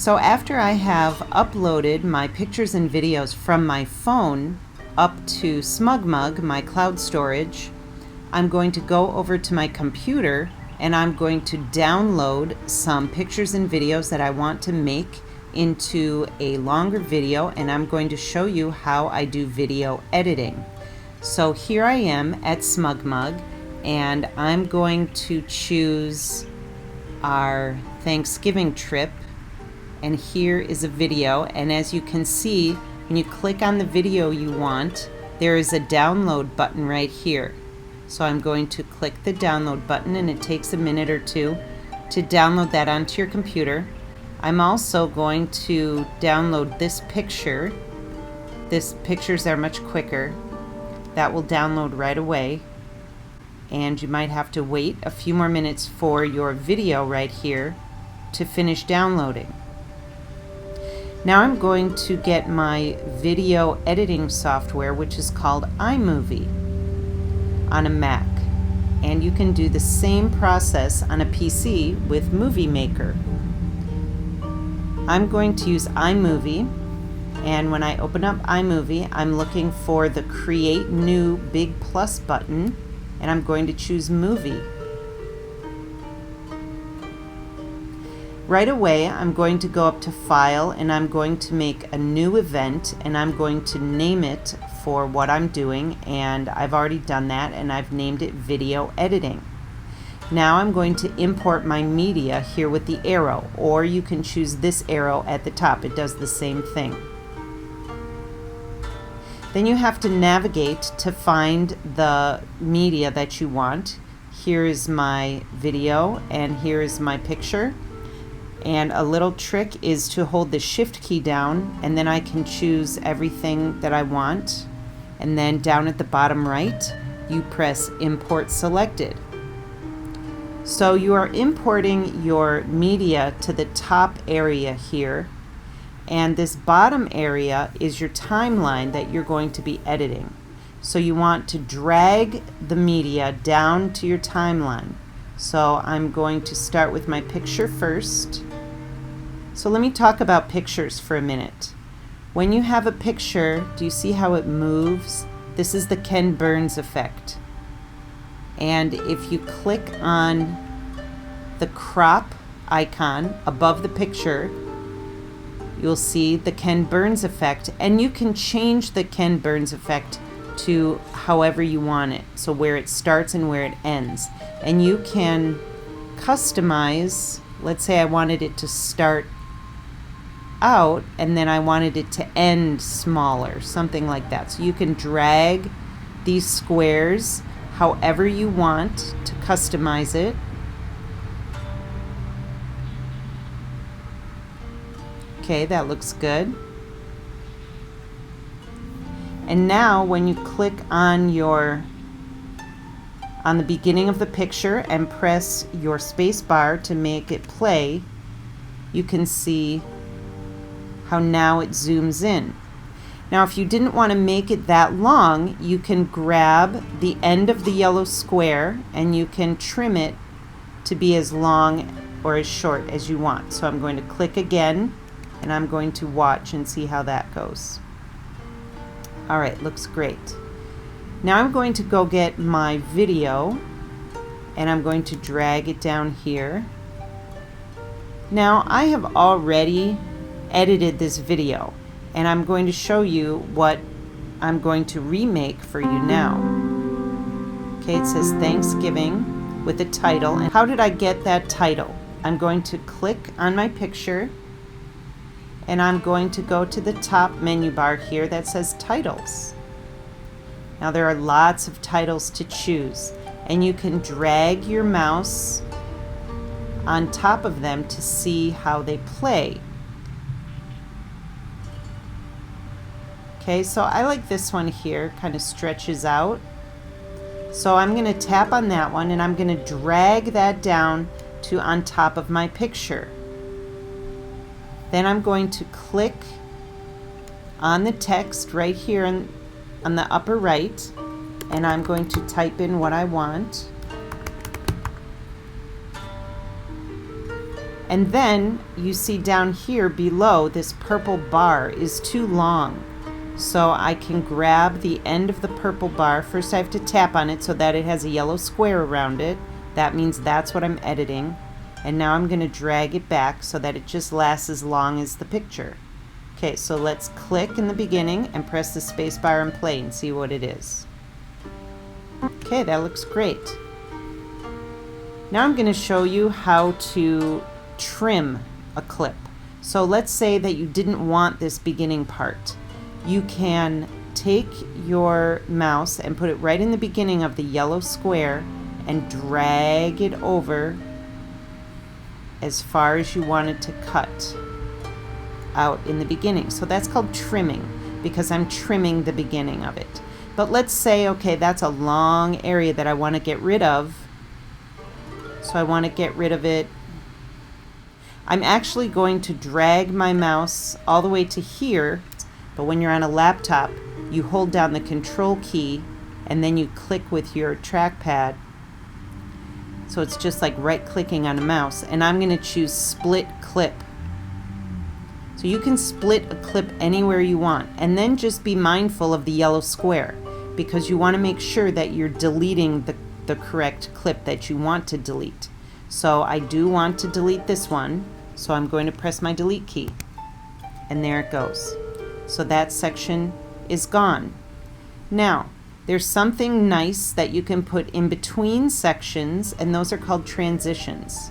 So after I have uploaded my pictures and videos from my phone up to SmugMug, my cloud storage, I'm going to go over to my computer and I'm going to download some pictures and videos that I want to make into a longer video, and I'm going to show you how I do video editing. So here I am at SmugMug, and I'm going to choose our Thanksgiving trip, and here is a video. And as you can see, when you click on the video you want, there is a download button right here. So I'm going to click the download button, and it takes a minute or two to download that onto your computer. I'm also going to download this picture. These pictures are much quicker. That will download right away. And you might have to wait a few more minutes for your video right here to finish downloading. Now I'm going to get my video editing software, which is called iMovie, on a Mac. And you can do the same process on a PC with Movie Maker. I'm going to use iMovie, and when I open up iMovie, I'm looking for the Create New big plus button, and I'm going to choose Movie. Right away, I'm going to go up to File, and I'm going to make a new event, and I'm going to name it for what I'm doing, and I've already done that, and I've named it Video Editing. Now I'm going to import my media here with the arrow, or you can choose this arrow at the top. It does the same thing. Then you have to navigate to find the media that you want. Here is my video, and here is my picture. And a little trick is to hold the Shift key down, and then I can choose everything that I want. And then down at the bottom right, you press Import Selected. So you are importing your media to the top area here, and this bottom area is your timeline that you're going to be editing. So you want to drag the media down to your timeline. So I'm going to start with my picture first. So let me talk about pictures for a minute. When you have a picture, do you see how it moves? This is the Ken Burns effect. And if you click on the crop icon above the picture, you'll see the Ken Burns effect, and you can change the Ken Burns effect to however you want it, so where it starts and where it ends. And you can customize. Let's say I wanted it to start out and then I wanted it to end smaller, something like that. So you can drag these squares however you want to customize it. Okay, that looks good. And now when you click on the beginning of the picture and press your space bar to make it play, you can see how now it zooms in. Now if you didn't want to make it that long, you can grab the end of the yellow square and you can trim it to be as long or as short as you want. So I'm going to click again and I'm going to watch and see how that goes. Alright, looks great. Now I'm going to go get my video and I'm going to drag it down here. Now I have already edited this video, and I'm going to show you what I'm going to remake for you now. Okay, it says Thanksgiving with a title. And how did I get that title? I'm going to click on my picture, and I'm going to go to the top menu bar here that says Titles. Now there are lots of titles to choose, and you can drag your mouse on top of them to see how they play. Okay, so I like this one here, kind of stretches out. So I'm going to tap on that one and I'm going to drag that down to on top of my picture. Then I'm going to click on the text right here on the upper right, and I'm going to type in what I want. And then you see down here below, this purple bar is too long. So I can grab the end of the purple bar. First I have to tap on it so that it has a yellow square around it. That means that's what I'm editing. And now I'm going to drag it back so that it just lasts as long as the picture. Okay, so let's click in the beginning and press the space bar and play and see what it is. Okay, that looks great. Now I'm going to show you how to trim a clip. So let's say that you didn't want this beginning part. You can take your mouse and put it right in the beginning of the yellow square and drag it over as far as you want it to cut out in the beginning. So that's called trimming, because I'm trimming the beginning of it. But let's say, okay, that's a long area that I want to get rid of. So I want to get rid of it. I'm actually going to drag my mouse all the way to here, but when you're on a laptop, you hold down the control key and then you click with your trackpad. So it's just like right-clicking on a mouse, and I'm going to choose split clip. So you can split a clip anywhere you want, and then just be mindful of the yellow square, because you want to make sure that you're deleting the correct clip that you want to delete. So I do want to delete this one, so I'm going to press my delete key, and there it goes. So that section is gone. Now, there's something nice that you can put in between sections, and those are called transitions.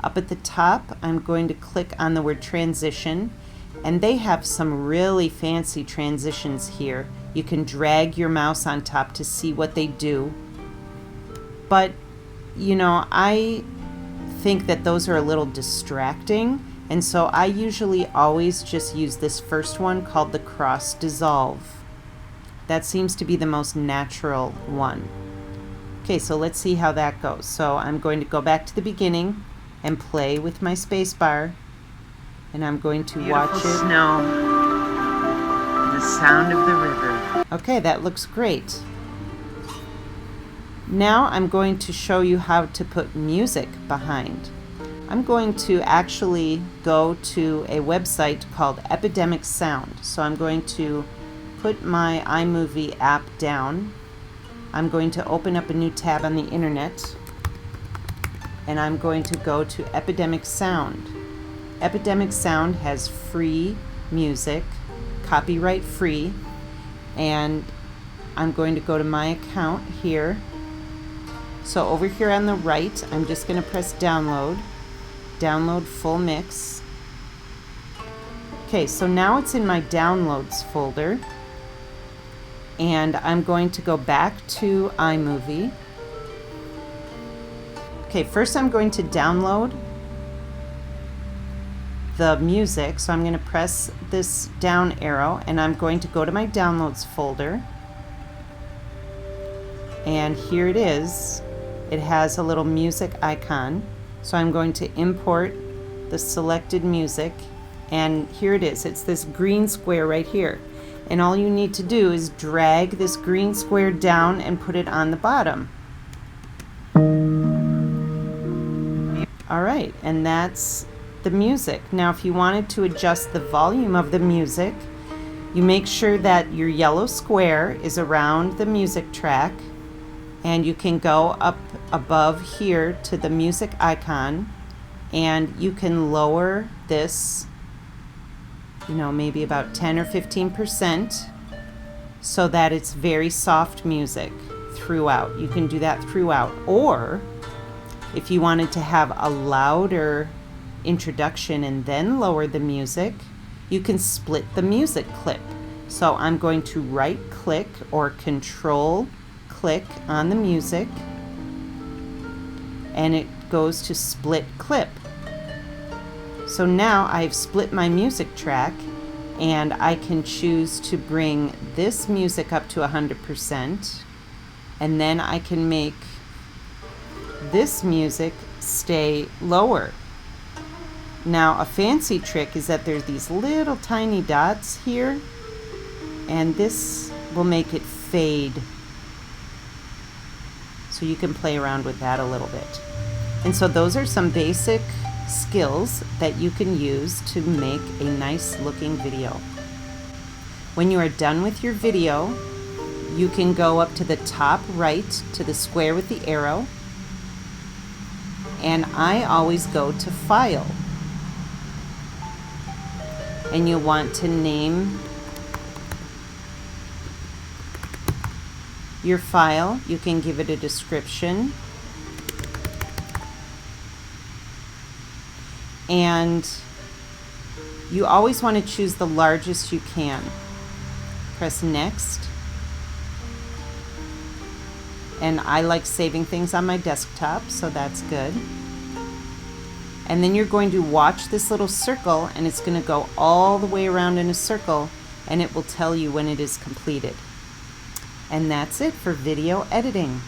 Up at the top, I'm going to click on the word transition, and they have some really fancy transitions here. You can drag your mouse on top to see what they do. But, you know, I think that those are a little distracting, and so I usually always just use this first one called the cross dissolve. That seems to be the most natural one. Okay, so let's see how that goes. So I'm going to go back to the beginning and play with my space bar, and I'm going to watch it. Snow, the sound of the river. Okay, that looks great. Now I'm going to show you how to put music behind. I'm going to actually go to a website called Epidemic Sound. So I'm going to put my iMovie app down. I'm going to open up a new tab on the internet, and I'm going to go to Epidemic Sound. Epidemic Sound has free music, copyright free, and I'm going to go to my account here. So over here on the right, I'm just going to press download, download full mix. Okay, so now it's in my downloads folder, and I'm going to go back to iMovie. Okay, first I'm going to download the music, so I'm going to press this down arrow, and I'm going to go to my downloads folder, and here it is. It has a little music icon, so I'm going to import the selected music, and here it is. It's this green square right here, and all you need to do is drag this green square down and put it on the bottom. Alright, and that's the music. Now if you wanted to adjust the volume of the music, you make sure that your yellow square is around the music track, and you can go up above here to the music icon, and you can lower this, you know, maybe about 10 or 15%, so that it's very soft music throughout. You can do that throughout. Or if you wanted to have a louder introduction and then lower the music, you can split the music clip. So I'm going to right click or control click on the music, and it goes to split clip. So now I've split my music track, and I can choose to bring this music up to 100%, and then I can make this music stay lower. Now a fancy trick is that there's these little tiny dots here, and this will make it fade. So you can play around with that a little bit. And so those are some basic skills that you can use to make a nice looking video. When you are done with your video, you can go up to the top right to the square with the arrow, and I always go to File, and you'll want to name your file. You can give it a description, and you always want to choose the largest you can. Press Next, and I like saving things on my desktop, so that's good. And then you're going to watch this little circle, and it's going to go all the way around in a circle, and it will tell you when it is completed. And that's it for video editing.